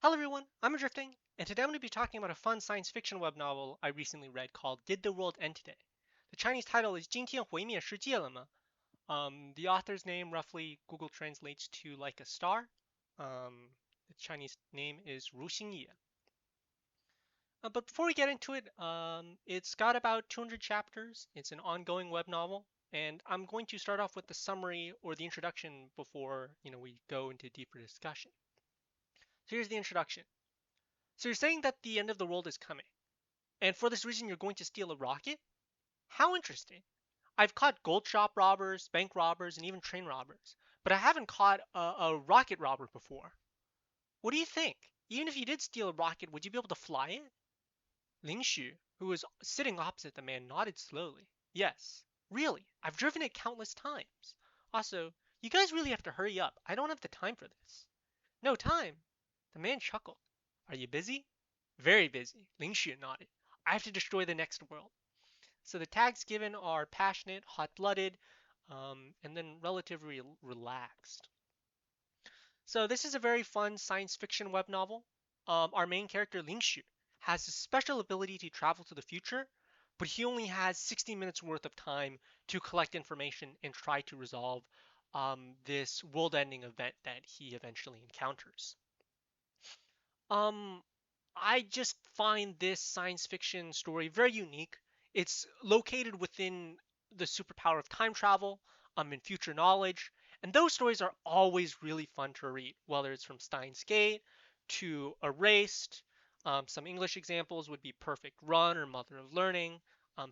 Hello everyone, I'm Drifting, and today I'm going to be talking about a fun science fiction web novel I recently read called Did the World End Today? The Chinese title is 今天毁灭世界了吗? The author's name roughly Google translates to like a star. The Chinese name is Ru Xingye. But before we get into it, it's got about 200 chapters. It's an ongoing web novel, and I'm going to start off with the summary or the introduction before we go into deeper discussion. So here's the introduction. So you're saying that the end of the world is coming, and for this reason you're going to steal a rocket? How interesting. I've caught gold shop robbers, bank robbers, and even train robbers, but I haven't caught a rocket robber before. What do you think? Even if you did steal a rocket, would you be able to fly it? Ling Xu, who was sitting opposite the man, nodded slowly. Yes, really, I've driven it countless times. Also, you guys really have to hurry up. I don't have the time for this. No time? The man chuckled. Are you busy? Very busy, Ling Xu nodded. I have to destroy the next world. So the tags given are passionate, hot-blooded, and then relatively relaxed. So this is a very fun science fiction web novel. Our main character, Ling Xu, has a special ability to travel to the future, but he only has 60 minutes worth of time to collect information and try to resolve this world-ending event that he eventually encounters. Um, I just find this science fiction story very unique. It's located within the superpower of time travel, and future knowledge, and those stories are always really fun to read, whether it's from Steins Gate to Erased. Some English examples would be Perfect Run or Mother of Learning.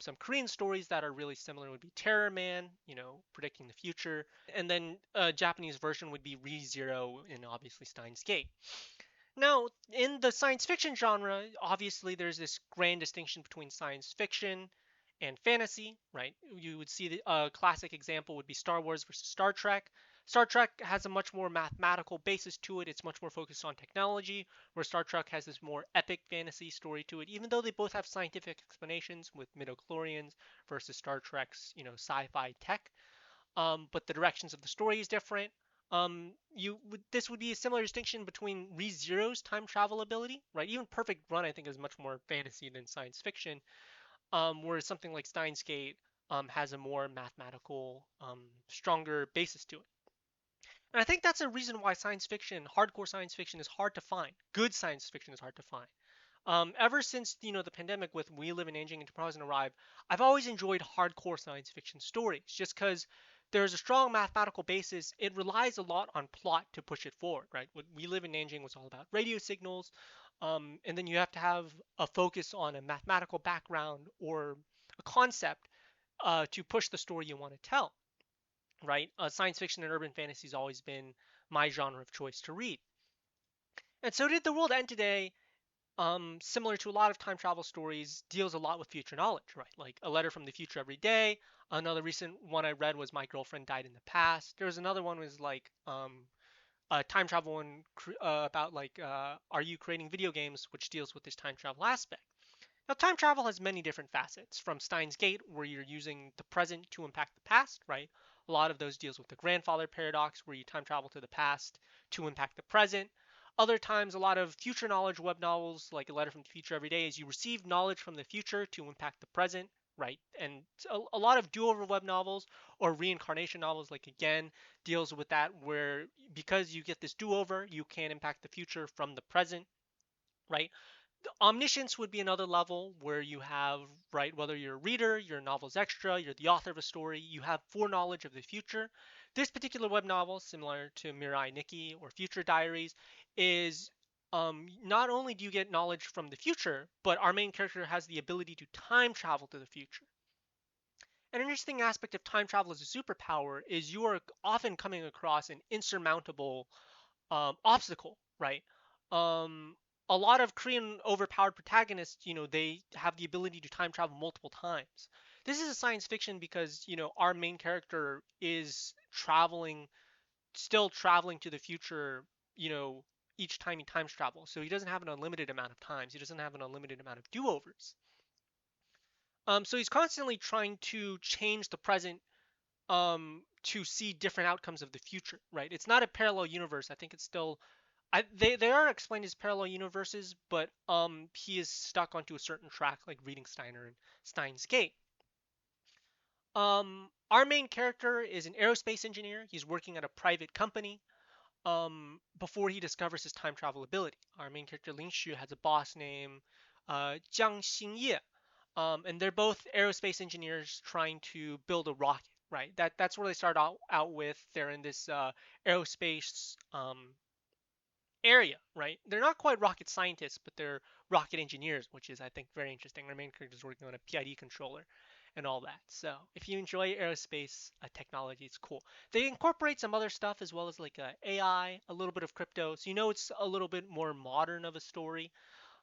Some Korean stories that are really similar would be Terror Man, predicting the future, and then a Japanese version would be ReZero and obviously Steins Gate. Now, in the science fiction genre, obviously there's this grand distinction between science fiction and fantasy, right? You would see a classic example would be Star Wars versus Star Trek. Star Trek has a much more mathematical basis to it. It's much more focused on technology, where Star Trek has this more epic fantasy story to it, even though they both have scientific explanations with midichlorians versus Star Trek's, sci-fi tech. But the directions of the story is different. This would be a similar distinction between ReZero's time travel ability, right? Even Perfect Run, I think, is much more fantasy than science fiction, whereas something like Steins Gate has a more mathematical, stronger basis to it. And I think that's a reason why science fiction, hardcore science fiction, is hard to find. Good science fiction is hard to find. Ever since the pandemic with We Live in Aging Enterprise and Arrive, I've always enjoyed hardcore science fiction stories, just because there's a strong mathematical basis. It relies a lot on plot to push it forward, right? What We Live in Aging was all about radio signals, and then you have to have a focus on a mathematical background or a concept to push the story you want to tell, right? Science fiction and urban fantasy has always been my genre of choice to read. And so did The World End Today, similar to a lot of time travel stories, deals a lot with future knowledge, right? Like A Letter from the Future Every Day. Another recent one I read was My Girlfriend Died in the Past. There was another one was like a time travel one about like are you creating video games, which deals with this time travel aspect. Now, time travel has many different facets, from Steins Gate, where you're using the present to impact the past, right? A lot of those deals with the grandfather paradox, where you time travel to the past to impact the present. Other times, a lot of future knowledge web novels, like A Letter from the Future Every Day, is you receive knowledge from the future to impact the present, right? And a lot of do-over web novels or reincarnation novels, like Again, deals with that, where because you get this do-over, you can impact the future from the present, right? Omniscience would be another level where you have, right, whether you're a reader, you're a novel's extra, you're the author of a story, you have foreknowledge of the future. This particular web novel, similar to Mirai Nikki or Future Diaries, is not only do you get knowledge from the future, but our main character has the ability to time travel to the future. An interesting aspect of time travel as a superpower is you are often coming across an insurmountable obstacle, right? Um, a lot of Korean overpowered protagonists, they have the ability to time travel multiple times. This is a science fiction because, our main character is still traveling to the future, you know, each time he times travels. So he doesn't have an unlimited amount of times. He doesn't have an unlimited amount of do-overs. So he's constantly trying to change the present to see different outcomes of the future, right? It's not a parallel universe. I think it's still They are explained as parallel universes, but he is stuck onto a certain track, like reading Steiner and Steins Gate. Our main character is an aerospace engineer. He's working at a private company. Before he discovers his time travel ability, our main character Ling Xu has a boss named Jiang Xingye, and they're both aerospace engineers trying to build a rocket. Right. That's where they start out with. They're in this aerospace area, right? They're not quite rocket scientists, but they're rocket engineers, which is, I think, very interesting. Our main character is working on a PID controller and all that. So if you enjoy aerospace technology, it's cool. They incorporate some other stuff as well as like AI, a little bit of crypto. So you know it's a little bit more modern of a story.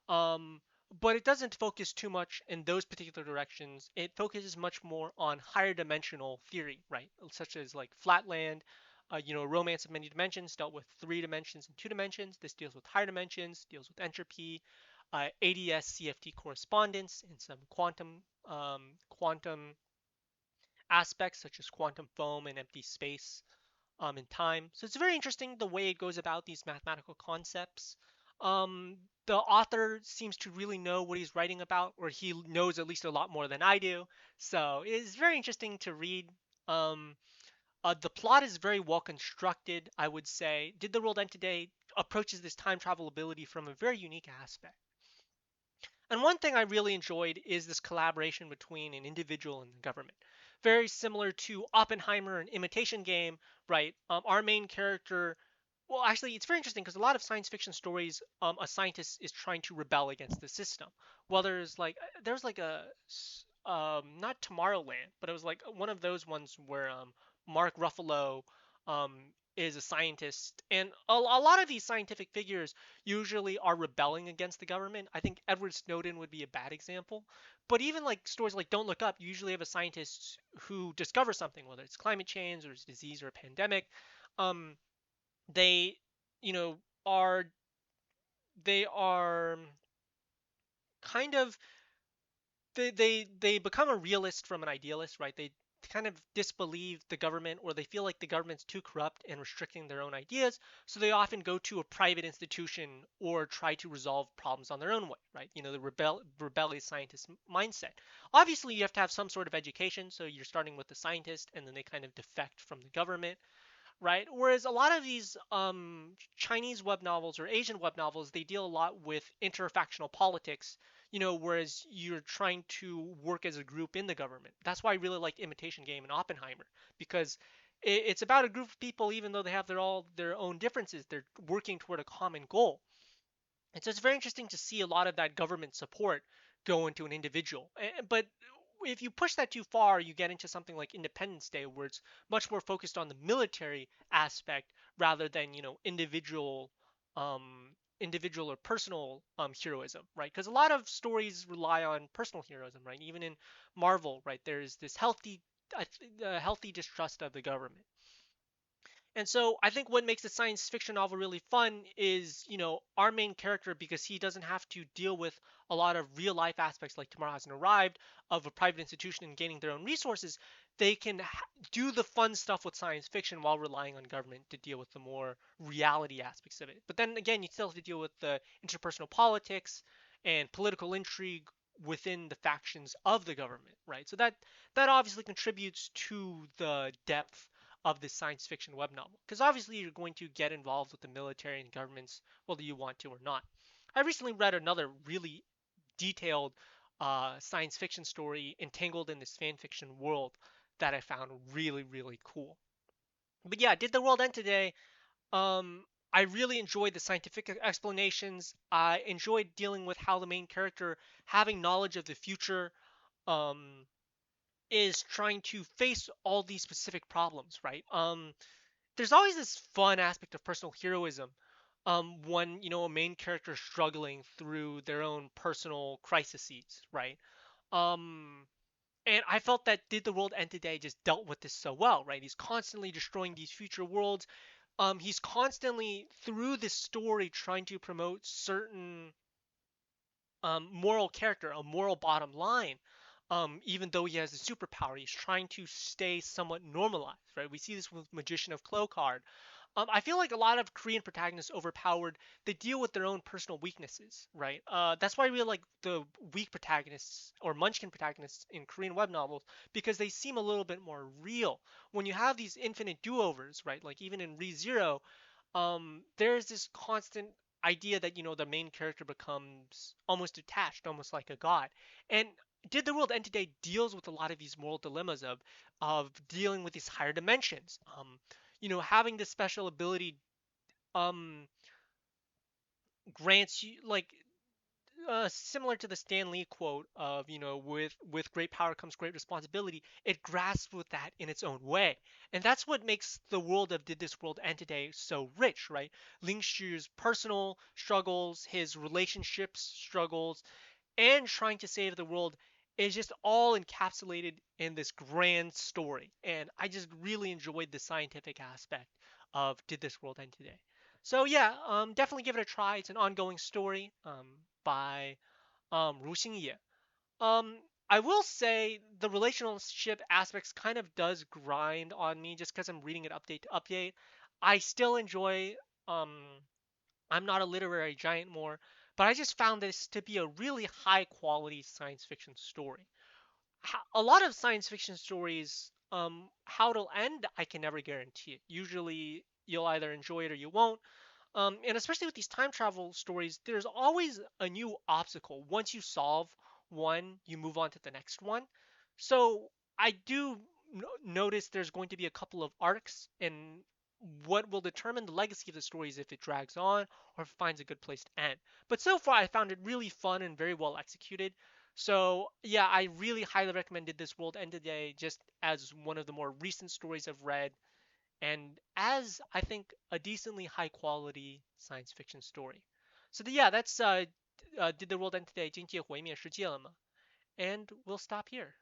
Um, but it doesn't focus too much in those particular directions. It focuses much more on higher dimensional theory, right? Such as like Flatland, Romance of Many Dimensions dealt with 3 dimensions and 2 dimensions. This deals with higher dimensions, deals with entropy, ADS CFT correspondence, and some quantum aspects such as quantum foam and empty space in time. So it's very interesting the way it goes about these mathematical concepts. Um, the author seems to really know what he's writing about, or he knows at least a lot more than I do. So it's very interesting to read. Um, the plot is very well constructed, I would say. Did the World End Today approaches this time travel ability from a very unique aspect. And one thing I really enjoyed is this collaboration between an individual and the government. Very similar to Oppenheimer and Imitation Game, right? Our main character, well, actually, it's very interesting because a lot of science fiction stories, a scientist is trying to rebel against the system. Well, there's like not Tomorrowland, but it was like one of those ones where Mark Ruffalo is a scientist, and a lot of these scientific figures usually are rebelling against the government. I think Edward Snowden would be a bad example. But even like stories like Don't Look Up, you usually have a scientist who discovers something, whether it's climate change or it's disease or a pandemic. Um, they, you know, are they are kind of they become a realist from an idealist, right? They kind of disbelieve the government, or they feel like the government's too corrupt and restricting their own ideas, so they often go to a private institution or try to resolve problems on their own way, right? The rebellious scientist mindset. Obviously you have to have some sort of education, so you're starting with the scientist and then they kind of defect from the government, right? Whereas a lot of these Chinese web novels or Asian web novels, they deal a lot with interfactional politics, whereas you're trying to work as a group in the government. That's why I really liked Imitation Game and Oppenheimer, because it's about a group of people, even though they have all their own differences, they're working toward a common goal. And so it's very interesting to see a lot of that government support go into an individual. But if you push that too far, you get into something like Independence Day, where it's much more focused on the military aspect rather than individual or personal heroism, right? Because a lot of stories rely on personal heroism, right? Even in Marvel, right, there's this healthy distrust of the government. And so I think what makes a science fiction novel really fun is, our main character, because he doesn't have to deal with a lot of real life aspects like Tomorrow Hasn't Arrived of a private institution and gaining their own resources. They can do the fun stuff with science fiction while relying on government to deal with the more reality aspects of it. But then again, you still have to deal with the interpersonal politics and political intrigue within the factions of the government, right? So that obviously contributes to the depth of this science fiction web novel. Because obviously you're going to get involved with the military and governments whether you want to or not. I recently read another really detailed science fiction story entangled in this fan fiction world that I found really, really cool. But yeah, did the world end today? I really enjoyed the scientific explanations. I enjoyed dealing with how the main character, having knowledge of the future, um, is trying to face all these specific problems, right? There's always this fun aspect of personal heroism when a main character is struggling through their own personal crises, right? Um, and I felt that Did the World End Today just dealt with this so well, right? He's constantly destroying these future worlds. He's constantly through this story trying to promote certain moral character, a moral bottom line. Even though he has a superpower, he's trying to stay somewhat normalized, right? We see this with Magician of Clocard. I feel like a lot of Korean protagonists overpowered. They deal with their own personal weaknesses, right? That's why I really like the weak protagonists or Munchkin protagonists in Korean web novels because they seem a little bit more real. When you have these infinite do-overs, right? Like even in ReZero, there's this constant idea that the main character becomes almost detached, almost like a god. And Did the World End Today deals with a lot of these moral dilemmas of dealing with these higher dimensions. Having this special ability um grants you like similar to the Stan Lee quote of with great power comes great responsibility. It grasps with that in its own way, and that's what makes the world of Did This World End Today so rich, right? Ling Shu's personal struggles, his relationships struggles, and trying to save the world is just all encapsulated in this grand story. And I just really enjoyed the scientific aspect of Did This World End Today? So yeah, definitely give it a try. It's an ongoing story by Ru Xingye. Um, I will say the relationship aspects kind of does grind on me just because I'm reading it update to update. I still enjoy um, I'm not a literary giant more, but I just found this to be a really high quality science fiction story. A lot of science fiction stories, how it'll end, I can never guarantee it. Usually, you'll either enjoy it or you won't. And especially with these time travel stories, there's always a new obstacle. Once you solve one, you move on to the next one. So I do notice there's going to be a couple of arcs, and what will determine the legacy of the story is if it drags on or finds a good place to end. But so far, I found it really fun and very well executed. So yeah, I really highly recommended This World End Today just as one of the more recent stories I've read and as I think a decently high quality science fiction story. So yeah, that's Did the World End Today? 境界毁灭世界了吗? And we'll stop here.